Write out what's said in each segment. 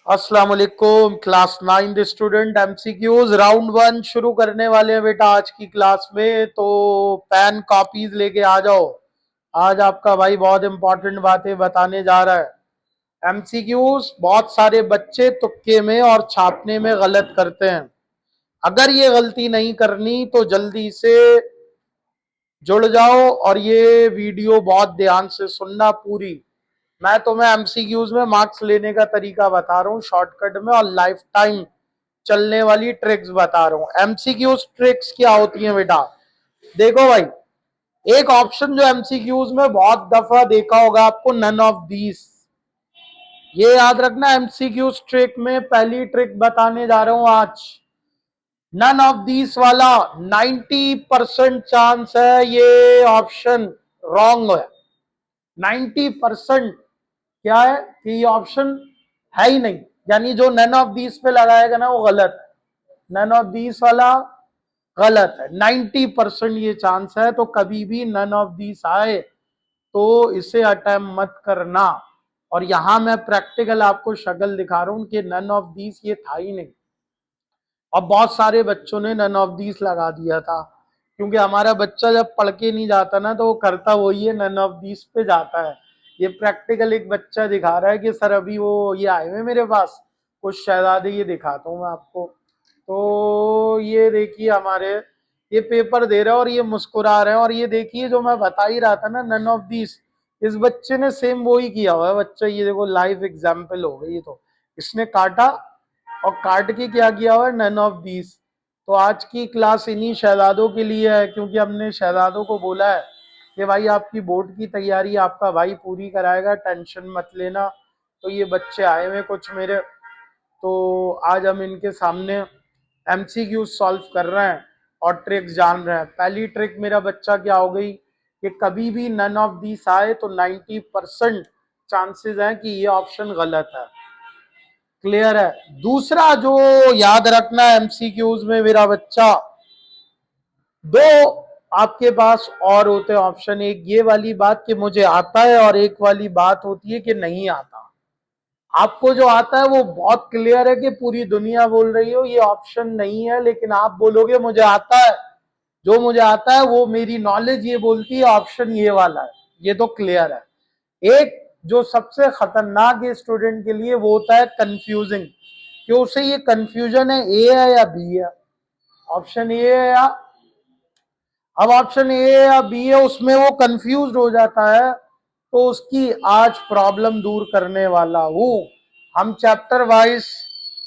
अस्सलाम वालेकुम class 9 student. MCQs round 1 शुरू करने वाले हैं बेटा आज की क्लास में। तो पेन कॉपीज लेके आ जाओ। आज आपका भाई बहुत इंपॉर्टेंट बातें बताने जा रहा है। एमसीक्यूज बहुत सारे बच्चे तुक्के में और छापने में गलत करते हैं। अगर ये गलती नहीं करनी तो जल्दी से जुड़ जाओ और ये वीडियो बहुत ध्यान से सुनना पूरी। मैं तुम्हें एमसीक्यूज में मार्क्स लेने का तरीका बता रहा हूँ शॉर्टकट में, और लाइफ टाइम चलने वाली ट्रिक्स बता रहा हूँ। एमसीक्यूज ट्रिक्स क्या होती है बेटा, देखो भाई। एक ऑप्शन जो एमसीक्यूज में बहुत दफा देखा होगा आपको, नन ऑफ दीस। ये याद रखना, एमसीक्यूज ट्रिक में पहली ट्रिक बताने जा रहा हूं आज। नन ऑफ दीस वाला 90% चांस है ये ऑप्शन रॉन्ग है। 90% क्या है कि ये ऑप्शन है ही नहीं, यानी जो नन ऑफ दीस पे लगाएगा ना वो गलत है। नन ऑफ दीस वाला गलत है। 90% ये चांस है, तो कभी भी नन ऑफ दीस आए तो इसे अटेम्प्ट मत करना। और यहां मैं प्रैक्टिकल आपको शक्ल दिखा रहा हूं कि नन ऑफ दीस ये था ही नहीं। अब बहुत सारे बच्चों ने नन ऑफ दीस लगा दिया था, क्योंकि हमारा बच्चा जब पढ़ के नहीं जाता ना तो वो करता वही है, नन ऑफ दीस पे जाता है। ये प्रैक्टिकल एक बच्चा दिखा रहा है कि सर अभी वो ये आए हुए मेरे पास कुछ शहजादे, ये दिखाता हूँ मैं आपको। तो ये देखिए हमारे, ये पेपर दे रहे हैं और ये मुस्कुरा रहे हैं, और ये देखिए जो मैं बता ही रहा था ना नन ऑफ दीस, इस बच्चे ने सेम वो ही किया हुआ है बच्चा। ये देखो लाइव एग्जाम्पल हो गई। ये तो इसने काटा और काट के क्या किया हुआ है, नन ऑफ दीस। तो आज की क्लास इन्हीं शहजादों के लिए है, क्योंकि हमने शहजादों को बोला है कि भाई आपकी बोर्ड की तैयारी आपका भाई पूरी कराएगा, टेंशन मत लेना। तो ये बच्चे आए हुए कुछ मेरे, तो आज हम इनके सामने एमसीक्यू सॉल्व कर रहे हैं और ट्रिक्स जान रहे हैं। पहली ट्रिक मेरा बच्चा क्या हो गई कि कभी भी नन ऑफ दीस आए तो 90% चांसेस हैं कि ये ऑप्शन गलत है। क्लियर है। दूसरा जो याद रखना है एमसीक्यूज में मेरा बच्चा, दो आपके पास और होते हैं ऑप्शन। एक ये वाली बात कि मुझे आता है, और एक वाली बात होती है कि नहीं आता। आपको जो आता है वो बहुत क्लियर है कि पूरी दुनिया बोल रही हो ये ऑप्शन नहीं है, लेकिन आप बोलोगे मुझे आता है। जो मुझे आता है वो मेरी नॉलेज ये बोलती है ऑप्शन ये वाला है। ये तो क्लियर है। एक जो सबसे खतरनाक है स्टूडेंट के लिए वो होता है कंफ्यूजिंग, कि उसे ये कंफ्यूजन है ए है या बी है, ऑप्शन ए है या, अब ऑप्शन ए है या बी है उसमें वो कंफ्यूज हो जाता है। तो उसकी आज प्रॉब्लम दूर करने वाला हूं। हम चैप्टर वाइज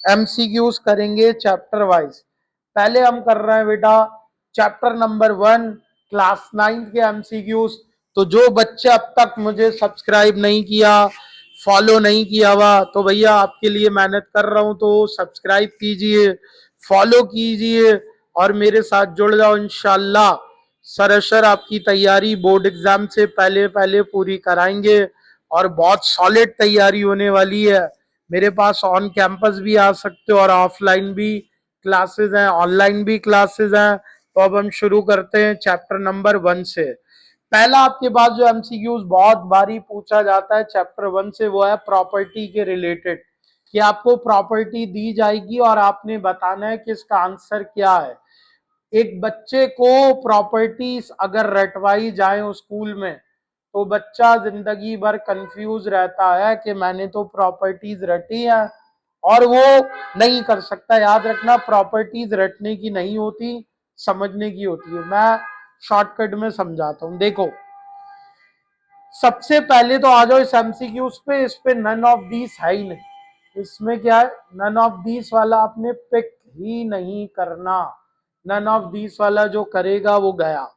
एमसीक्यूज करेंगे, चैप्टर वाइज। पहले हम कर रहे हैं बेटा चैप्टर नंबर 1 क्लास 9 के एमसीक्यूज। तो जो बच्चे अब तक मुझे सब्सक्राइब नहीं किया, फॉलो नहीं किया हुआ, तो भैया आपके लिए मेहनत कर रहा हूं, तो सब्सक्राइब कीजिए, फॉलो कीजिए और मेरे साथ जुड़ जाओ। इंशाल्लाह सरशर आपकी तैयारी बोर्ड एग्जाम से पहले पहले पूरी कराएंगे, और बहुत सॉलिड तैयारी होने वाली है। मेरे पास ऑन कैंपस भी आ सकते हो और ऑफलाइन भी क्लासेस हैं, ऑनलाइन भी क्लासेस हैं। तो अब हम शुरू करते हैं चैप्टर नंबर 1 से। पहला आपके पास जो एमसीक्यूज बहुत बारी पूछा जाता है चैप्टर 1 से, वो है प्रॉपर्टी के रिलेटेड। कि आपको प्रॉपर्टी दी जाएगी और आपने बताना है कि इसका आंसर क्या है। एक बच्चे को प्रॉपर्टीज अगर रटवाई जाए स्कूल में तो बच्चा जिंदगी भर कंफ्यूज रहता है कि मैंने तो प्रॉपर्टीज रटी है, और वो नहीं कर सकता। याद रखना, प्रॉपर्टीज रटने की नहीं होती, समझने की होती है। मैं शॉर्टकट में समझाता हूं, देखो। सबसे पहले तो आ जाओ इस एमसीक्यूज पे, इस पे नन ऑफ दीस है ही नहीं। इसमें क्या है, नन ऑफ दीस वाला आपने पिक ही नहीं करना। नन ऑफ दीस वाला जो करेगा वो गया।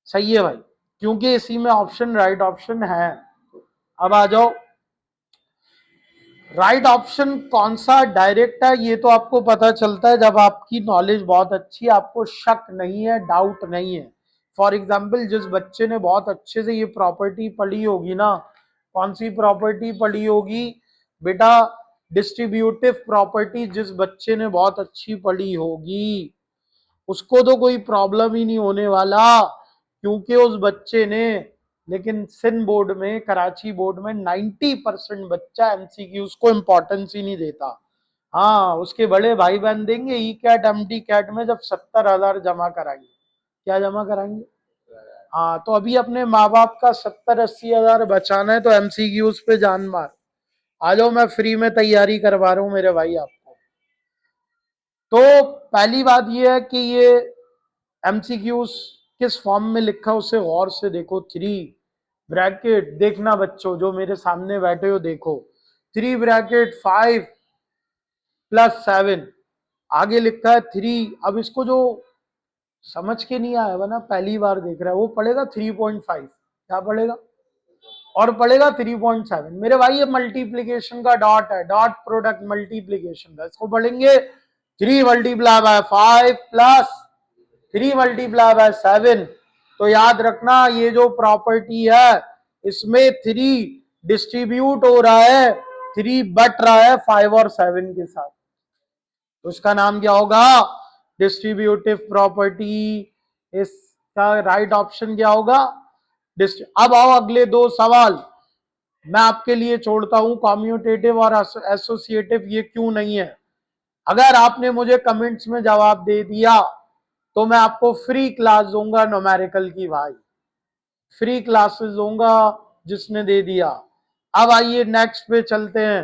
सही है भाई, क्योंकि इसी में ऑप्शन राइट ऑप्शन है। अब आ जाओ, राइट ऑप्शन कौन सा डायरेक्ट है ये तो आपको पता चलता है जब आपकी नॉलेज बहुत अच्छी है, आपको शक नहीं है, डाउट नहीं है। फॉर एग्जाम्पल, जिस बच्चे ने बहुत अच्छे से ये प्रॉपर्टी पढ़ी होगी ना, कौन सी प्रॉपर्टी पढ़ी होगी बेटा, डिस्ट्रीब्यूटिव प्रॉपर्टी, जिस बच्चे ने बहुत अच्छी पढ़ी होगी उसको तो कोई प्रॉब्लम ही नहीं होने वाला, क्योंकि उस बच्चे ने लेकिन सिंध बोर्ड में, कराची बोर्ड में 90% बच्चा एमसीक्यूज को इम्पोर्टेंस ही नहीं देता। हाँ, उसके बड़े भाई बहन देंगे ई कैट एमटी कैट में जब 70,000 जमा कराएंगे। क्या जमा कराएंगे? हाँ, तो अभी अपने माँ बाप का 70-80 हजार बचाना है तो एमसीक्यूज पे जान मार। आ जाओ, मैं फ्री में तैयारी करवा रहा हूँ मेरे भाई आपको। तो पहली बात ये है कि ये एमसीक्यूज किस फॉर्म में लिखा उसे गौर से देखो। 3 ब्रैकेट देखना बच्चों, जो मेरे सामने बैठे हो देखो, 3 ब्रैकेट 5 + 7, आगे लिखा है 3। अब इसको जो समझ के नहीं आया ना, पहली बार देख रहा है, वो पढ़ेगा 3.5। क्या पढ़ेगा? और पढ़ेगा 3.7। मेरे भाई ये मल्टीप्लीकेशन का डॉट है, डॉट प्रोडक्ट मल्टीप्लीकेशन का, इसको पढ़ेंगे 3 × 5 प्लस 3 × 7। तो याद रखना, ये जो प्रॉपर्टी है इसमें 3 डिस्ट्रीब्यूट हो रहा है, 3 बट रहा है 5 और 7 के साथ, तो इसका नाम क्या होगा? Distributive property. इसका राइट ऑप्शन क्या होगा? अब आओ अगले 2 सवाल मैं आपके लिए छोड़ता हूं, कॉम्यूटेटिव और एसोसिएटिव ये क्यों नहीं है। अगर आपने मुझे कमेंट्स में जवाब दे दिया तो मैं आपको फ्री क्लास दूंगा न्यूमेरिकल की, भाई फ्री क्लासेस दूंगा जिसने दे दिया। अब आइए नेक्स्ट पे चलते हैं।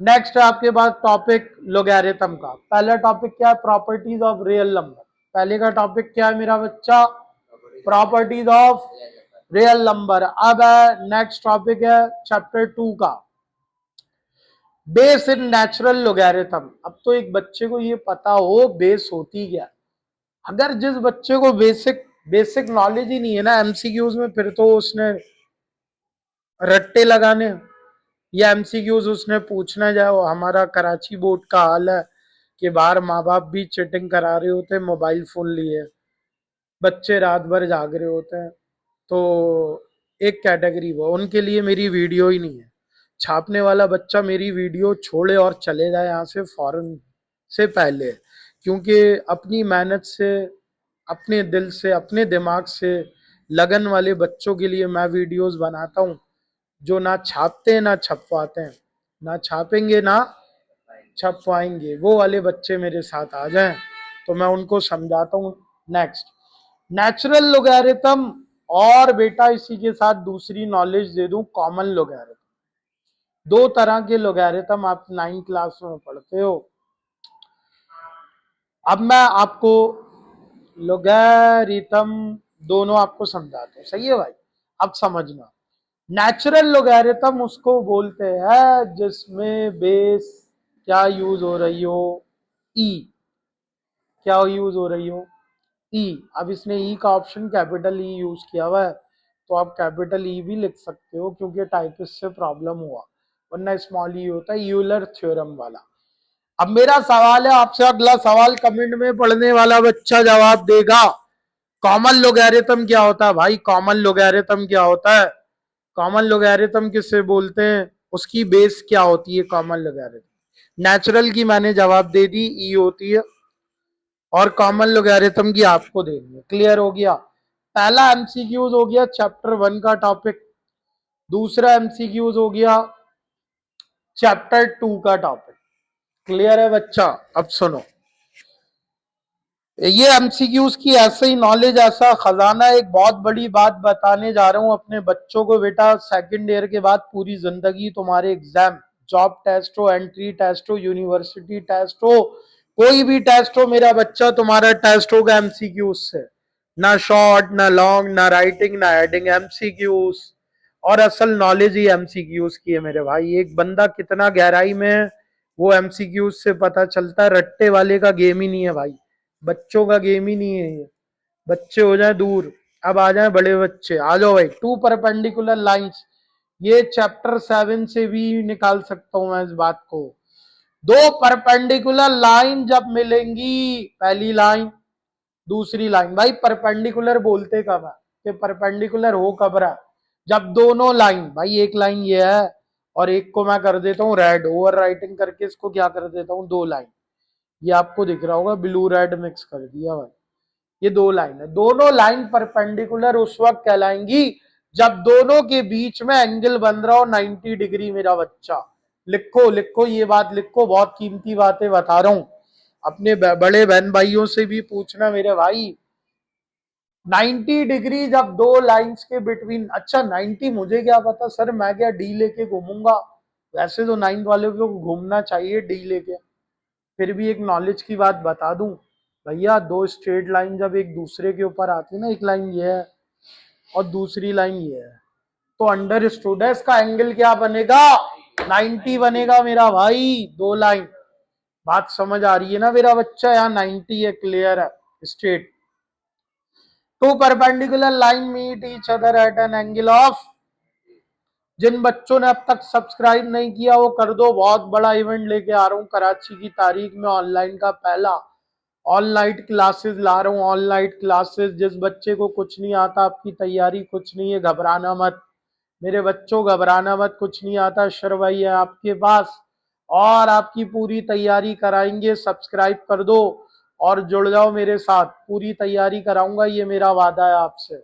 नेक्स्ट है आपके पास टॉपिक लोगैरिथम का। पहला टॉपिक क्या है? Properties of real number. पहले का टॉपिक क्या है मेरा बच्चा? Properties of real number. अब है नेक्स्ट टॉपिक है चैप्टर 2 का, बेस इन नेचुरल लोगैरिथम। अब तो एक बच्चे को ये पता हो बेस होती क्या। अगर जिस बच्चे को बेसिक नॉलेज ही नहीं है ना एमसीक्यूज में, फिर तो उसने रट्टे लगाने या एमसीक्यूज उसने पूछना जाए। वो हमारा कराची बोर्ड का हाल है कि बाहर माँ बाप भी चीटिंग करा रहे होते हैं, मोबाइल फोन लिए बच्चे रात भर जाग रहे होते हैं। तो एक कैटेगरी वो, उनके लिए मेरी वीडियो ही नहीं है। छापने वाला बच्चा मेरी वीडियो छोड़े और चले जाए यहाँ से फौरन से पहले, क्योंकि अपनी मेहनत से, अपने दिल से, अपने दिमाग से लगन वाले बच्चों के लिए मैं वीडियोस बनाता हूँ, जो ना छापते हैं ना छपवाते हैं, ना छापेंगे ना छपवाएंगे। वो वाले बच्चे मेरे साथ आ जाएं तो मैं उनको समझाता हूँ। नेक्स्ट, नेचुरल लोगैरिथम, और बेटा इसी के साथ दूसरी नॉलेज दे दूं, कॉमन लोगैरिथम। 2 तरह के लोगैरिथम आप 9 क्लास में पढ़ते हो। अब मैं आपको लोगैरिथम दोनों आपको समझाता हूं, सही है भाई? अब समझना, नेचुरल लोगैरिथम उसको बोलते हैं जिसमें बेस क्या यूज हो रही हो? ई। क्या यूज हो रही हो? ई। अब इसने ई का ऑप्शन कैपिटल ई यूज किया हुआ है, तो आप कैपिटल ई भी लिख सकते हो क्योंकि टाइपिस्ट से प्रॉब्लम हुआ, वरना स्मॉल ई होता है, यूलर थ्योरम वाला। अब मेरा सवाल है आपसे, अगला सवाल कमेंट में पढ़ने वाला बच्चा जवाब देगा। कॉमन लोगैरिथम क्या होता है भाई? कॉमन लोगैरिथम क्या होता है? कॉमन लोगैरिथम किससे बोलते हैं? उसकी बेस क्या होती है कॉमन लोगैरिथम? नेचुरल की मैंने जवाब दे दी, ई होती है, और कॉमन लोगैरिथम की आपको देनी है। क्लियर हो गया? पहला एमसीक्यूज हो गया चैप्टर 1 का टॉपिक, दूसरा एमसीक्यूज हो गया चैप्टर 2 का टॉपिक। क्लियर है बच्चा? अब सुनो, ये एमसीक्यूज की ऐसे ही नॉलेज, ऐसा खजाना, एक बहुत बड़ी बात बताने जा रहा हूं अपने बच्चों को। बेटा सेकंड ईयर के बाद पूरी जिंदगी तुम्हारे एग्जाम, जॉब टेस्ट हो, एंट्री टेस्ट हो, यूनिवर्सिटी टेस्ट हो, कोई भी टेस्ट हो मेरा बच्चा, तुम्हारा टेस्ट होगा एमसीक्यूज से। ना शॉर्ट, ना लॉन्ग, ना राइटिंग, ना हेडिंग, एमसीक्यूज। और असल नॉलेज ही एमसीक्यूज की है मेरे भाई। एक बंदा कितना गहराई में है वो एमसीक्यूज से पता चलता है। रट्टे वाले का गेम ही नहीं है भाई, बच्चों का गेम ही नहीं है ये। बच्चे हो जाए दूर, अब आ जाए बड़े बच्चे। आ जाओ भाई, 2 परपेंडिकुलर लाइंस, ये चैप्टर 7 से भी निकाल सकता हूं मैं इस बात को। 2 परपेंडिकुलर लाइन जब मिलेंगी, पहली लाइन दूसरी लाइन, भाई परपेंडिकुलर बोलते कब है कि परपेंडिकुलर हो कब रहा? जब दोनों लाइन, भाई एक लाइन ये है और एक को मैं कर देता हूं रेड, ओवर राइटिंग करके इसको क्या कर देता हूं 2 लाइन। ये आपको दिख रहा होगा, ब्लू रेड मिक्स कर दिया भाई। ये 2 लाइन है, दोनों लाइन परपेंडिकुलर उस वक्त कहलाएंगी जब दोनों के बीच में एंगल बन रहा हो 90 डिग्री मेरा बच्चा। लिखो लिखो, ये बात लिखो, बहुत कीमती बातें बता रहा हूं। अपने बड़े बहन भाइयों से भी पूछना मेरे भाई। 90 डिग्री जब दो लाइंस के बिटवीन, अच्छा 90 मुझे क्या पता सर, मैं क्या डी लेके घूमूंगा। वैसे तो 9 वालों को घूमना चाहिए डी लेके। फिर भी एक नॉलेज की बात बता दूं भैया, दो स्ट्रेट लाइन जब एक दूसरे के ऊपर आती है ना, एक लाइन ये है और दूसरी लाइन ये है, तो अंडर स्टूडेंट्स का एंगल क्या बनेगा? 90 बनेगा मेरा भाई, दो लाइन। बात समझ आ रही है ना मेरा बच्चा? यहाँ 90 है, क्लियर है, straight. Two perpendicular line meet each other at an angle of. जिन बच्चों ने अब तक सब्सक्राइब नहीं किया वो कर दो, बहुत बड़ा इवेंट लेके आ रहा हूँ कराची की तारीख में, ऑनलाइन का पहला। ऑल नाइट क्लासेस ला रहा हूँ, ऑल नाइट क्लासेस। जिस बच्चे को कुछ नहीं आता, आपकी तैयारी कुछ नहीं है, घबराना मत मेरे बच्चों, घबराना मत, कुछ नहीं आता। शर भाई है आपके पास और आपकी पूरी तैयारी कराएंगे। सब्सक्राइब कर दो और जुड़ जाओ मेरे साथ, पूरी तैयारी कराऊंगा, ये मेरा वादा है आपसे।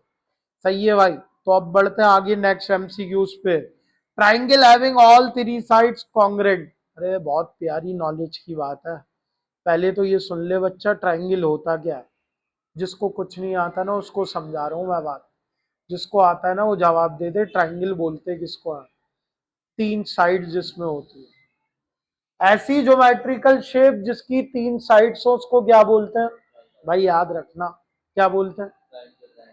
सही है भाई? तो अब बढ़ते हैं आगे नेक्स्ट एमसीक्यूज पे। Triangle having all three sides congruent. अरे बहुत प्यारी नॉलेज की बात है। पहले तो ये सुन ले बच्चा, ट्राइंगल होता क्या है। जिसको कुछ नहीं आता ना उसको समझा रहा हूं मैं बात, जिसको आता है ना वो जवाब दे दे। ट्राइंगल बोलते किसको है? तीन साइड जिसमें होती है, ऐसी ज्योमेट्रिकल शेप जिसकी तीन साइड्स हो उसको क्या बोलते हैं भाई? याद रखना, क्या बोलते हैं?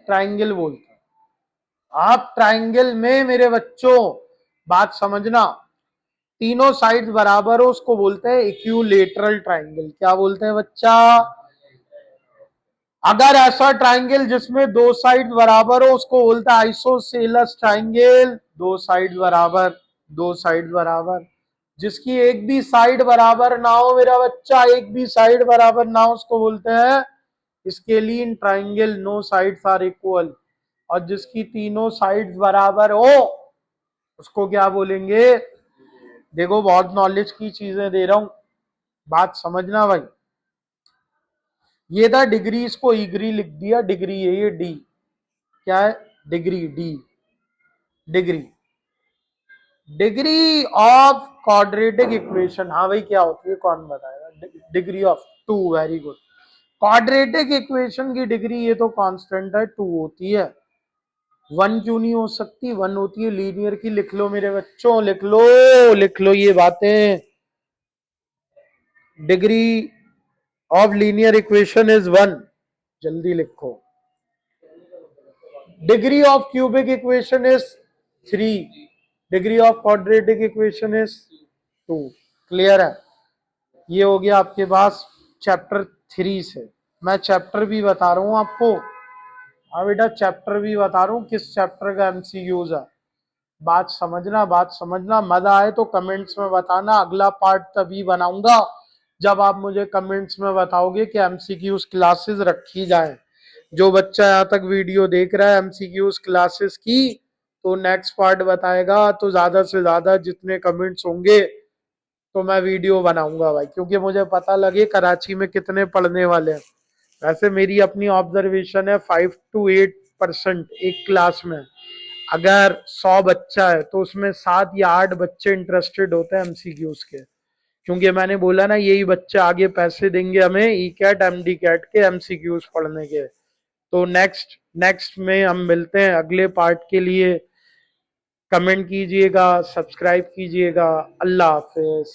ट्राइंगल बोलते हैं। आप ट्राइंगल में मेरे बच्चों, बात समझना, तीनों साइड्स बराबर हो उसको बोलते हैं इक्विलेटरल ट्राइंगल। क्या बोलते हैं बच्चा? अगर ऐसा ट्राइंगल जिसमें दो साइड बराबर हो उसको बोलते हैं आइसोसेलेस ट्राइंगल। दो साइड बराबर, दो साइड बराबर। जिसकी एक भी साइड बराबर ना हो मेरा बच्चा, एक भी साइड बराबर ना हो, उसको बोलते हैं scalene triangle, no sides are equal. और जिसकी तीनों साइड्स बराबर हो उसको क्या बोलेंगे? देखो बहुत नॉलेज की चीजें दे रहा हूं, बात समझना भाई। ये था डिग्री, इसको इग्री लिख दिया, डिग्री है ये, डी। क्या है? Degree, D, degree. Degree of quadratic equation, हाँ भाई क्या होती है कौन बताएगा? Degree of two, very good. Quadratic equation की डिग्री, ये तो कांस्टेंट है, टू होती है। वन क्यों नहीं हो सकती? वन होती है लीनियर की। लिख लो मेरे बच्चों, लिख लो, लिख लो ये बातें। Degree of linear equation is one, जल्दी लिखो। Degree of cubic equation is three, degree of quadratic equation is two. Clear है? ये हो गया आपके पास चैप्टर 3 से। मैं चैप्टर भी बता रहा हूं आपको। हाँ बेटा, चैप्टर भी बता रहा हूँ किस चैप्टर का एमसीक्यूज है। बात समझना, बात समझना। मजा आए तो कमेंट्स में बताना। अगला पार्ट तभी बनाऊंगा जब आप मुझे कमेंट्स में बताओगे कि एमसीक्यूज क्लासेस रखी जाए। जो बच्चा यहाँ तक वीडियो देख रहा है एमसीक्यूज क्लासेस की, तो नेक्स्ट पार्ट बताएगा। तो ज्यादा से ज्यादा जितने कमेंट्स होंगे तो मैं वीडियो बनाऊंगा भाई, क्योंकि मुझे पता लगे कराची में कितने पढ़ने वाले हैं। वैसे मेरी अपनी ऑब्जर्वेशन है 5 to 8% एक क्लास में। अगर 100 बच्चा है तो उसमें 7 या 8 बच्चे इंटरेस्टेड होते हैं एमसीक्यूज के। क्योंकि मैंने बोला ना, यही बच्चे आगे पैसे देंगे हमें ई कैट एमडी कैट के एमसीक्यूज पढ़ने के। तो नेक्स्ट नेक्स्ट में हम मिलते हैं अगले पार्ट के लिए। कमेंट कीजिएगा, सब्सक्राइब कीजिएगा। अल्लाह हाफिज।